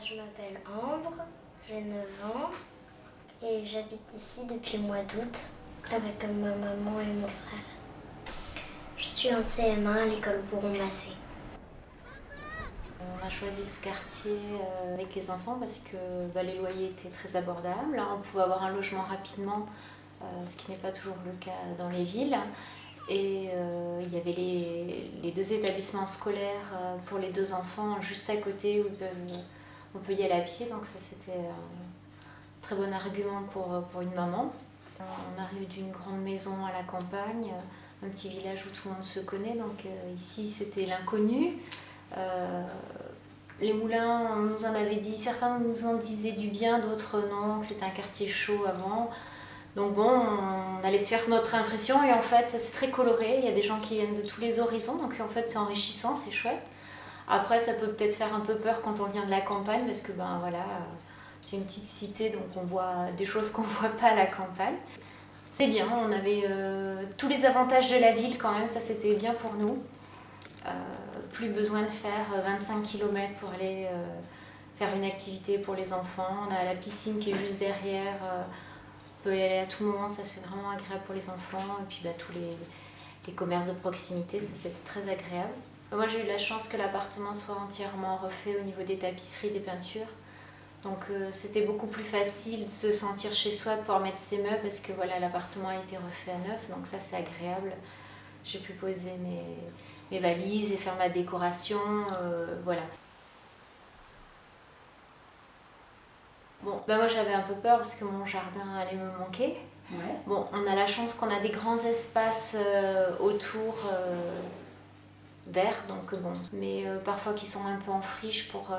Je m'appelle Ambre, j'ai 9 ans et j'habite ici depuis le mois d'août avec ma maman et mon frère. Je suis en CM1 à l'école Bourron-Massé. On a choisi ce quartier avec les enfants parce que les loyers étaient très abordables. Là, on pouvait avoir un logement rapidement, ce qui n'est pas toujours le cas dans les villes. Et il y avait les deux établissements scolaires pour les deux enfants juste à côté où on peut y aller à pied. Donc ça, c'était un très bon argument pour une maman. On arrive d'une grande maison à la campagne, un petit village où tout le monde se connaît. Donc ici, c'était l'inconnu. Les moulins, on nous en avait dit, certains nous en disaient du bien, d'autres non, que c'était un quartier chaud avant. Donc bon, on allait se faire notre impression et en fait c'est très coloré, il y a des gens qui viennent de tous les horizons, donc en fait c'est enrichissant, c'est chouette. Après ça peut peut-être faire un peu peur quand on vient de la campagne parce que c'est une petite cité donc on voit des choses qu'on ne voit pas à la campagne. C'est bien, on avait tous les avantages de la ville quand même, ça c'était bien pour nous. Plus besoin de faire 25 km pour aller faire une activité pour les enfants. On a la piscine qui est juste derrière, on peut y aller à tout moment, ça c'est vraiment agréable pour les enfants. Et puis tous les commerces de proximité, ça c'était très agréable. Moi j'ai eu la chance que l'appartement soit entièrement refait au niveau des tapisseries, des peintures. Donc c'était beaucoup plus facile de se sentir chez soi, de pouvoir mettre ses meubles parce que l'appartement a été refait à neuf, donc ça c'est agréable. J'ai pu poser mes valises et faire ma décoration, voilà. Bon, moi j'avais un peu peur parce que mon jardin allait me manquer. Ouais. Bon, on a la chance qu'on a des grands espaces autour verts, donc bon, mais parfois qui sont un peu en friche pour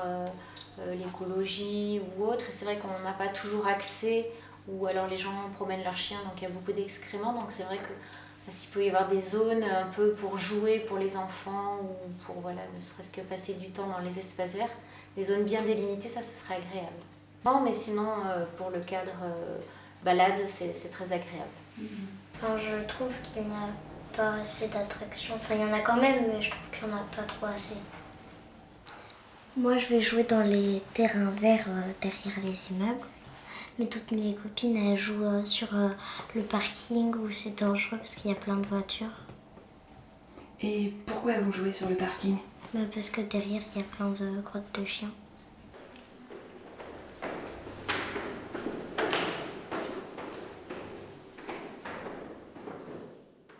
l'écologie ou autre. Et c'est vrai qu'on n'a pas toujours accès, ou alors les gens promènent leurs chiens, donc il y a beaucoup d'excréments, donc c'est vrai que s'il peut y avoir des zones un peu pour jouer pour les enfants ou pour ne serait-ce que passer du temps dans les espaces verts, des zones bien délimitées, ça ce serait agréable. Non, mais sinon pour le cadre balade, c'est très agréable. Enfin, je trouve qu'il n'y a pas assez d'attractions. Enfin, il y en a quand même, mais je trouve qu'il n'y en a pas trop assez. Moi, je vais jouer dans les terrains verts derrière les immeubles. Mais toutes mes copines, elles jouent sur le parking où c'est dangereux parce qu'il y a plein de voitures. Et pourquoi elles vont jouer sur le parking ? Parce que derrière, il y a plein de grottes de chiens.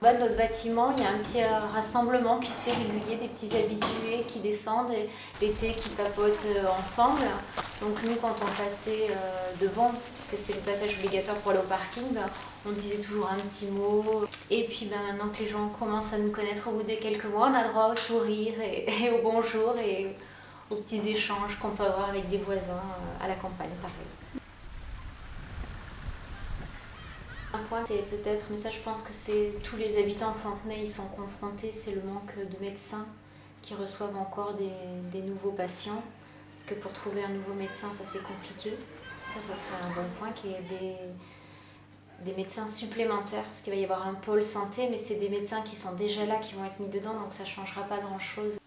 En bas de notre bâtiment, il y a un petit rassemblement qui se fait régulier, des petits habitués qui descendent et l'été qui papotent ensemble. Donc nous, quand on passait devant, puisque c'est le passage obligatoire pour aller au parking, on disait toujours un petit mot. Et puis maintenant que les gens commencent à nous connaître au bout de quelques mois, on a droit au sourire et au bonjour et aux petits échanges qu'on peut avoir avec des voisins à la campagne, pareil. Un point, c'est peut-être, mais ça je pense que c'est tous les habitants fontenais, ils sont confrontés, c'est le manque de médecins qui reçoivent encore des nouveaux patients. Parce que pour trouver un nouveau médecin, ça c'est compliqué. Ça, ce serait un bon point qu'il y ait des médecins supplémentaires, parce qu'il va y avoir un pôle santé, mais c'est des médecins qui sont déjà là, qui vont être mis dedans, donc ça ne changera pas grand-chose.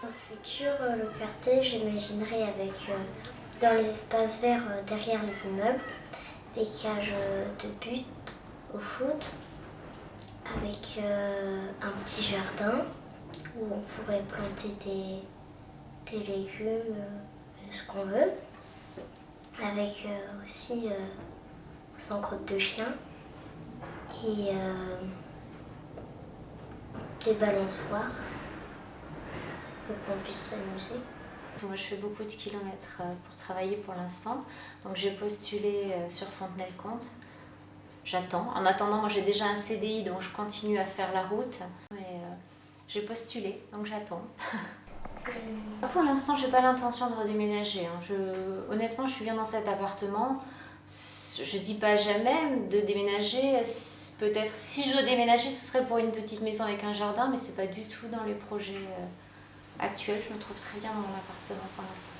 Dans le futur, le quartier, j'imaginerais avec, dans les espaces verts derrière les immeubles, des cages de but au foot, avec un petit jardin où on pourrait planter des légumes, ce qu'on veut, avec aussi sans crotte de chien et des balançoires pour qu'on puisse s'amuser. Moi, je fais beaucoup de kilomètres pour travailler pour l'instant. Donc, j'ai postulé sur Fontenay-le-Comte. J'attends. En attendant, moi, j'ai déjà un CDI, donc je continue à faire la route. Mais j'ai postulé, donc j'attends. Pour l'instant, j'ai pas l'intention de redéménager. Honnêtement, je suis bien dans cet appartement. Je dis pas jamais de déménager. Peut-être, si je dois déménager, ce serait pour une petite maison avec un jardin, mais c'est pas du tout dans les projets actuels. Je me trouve très bien dans mon appartement pour l'instant.